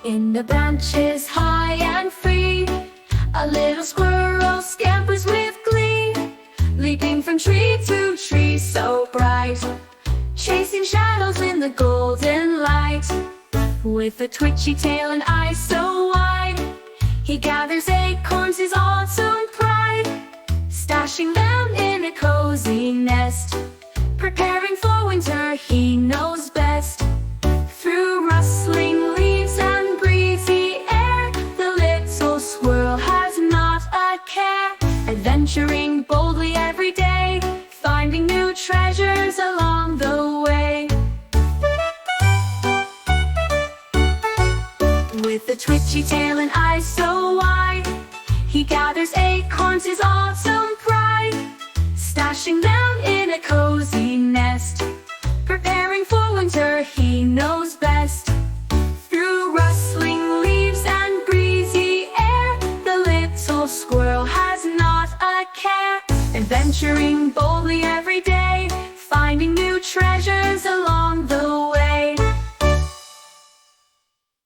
In the branches high and free, a little squirrel scampers with glee, leaping from tree to tree so bright, chasing shadows in the golden light. With a twitchy tail and eyes so wide, he gathers acorns, his awesome pride, stashing them in a cozy nest, preparing for winter, he knows best. Through rustling leaves and breezy air, the little squirrel has not a care, adventuring boldly every day, finding new treasures along the way. With a twitchy tail and eyes so wide, he gathers acorns, his awesome pride, stashing them in a cozy nest, preparing for winter, he knows best. Through rustling leaves and breezy air, the little squirrel has not a care, adventuring boldly every day, finding new treasures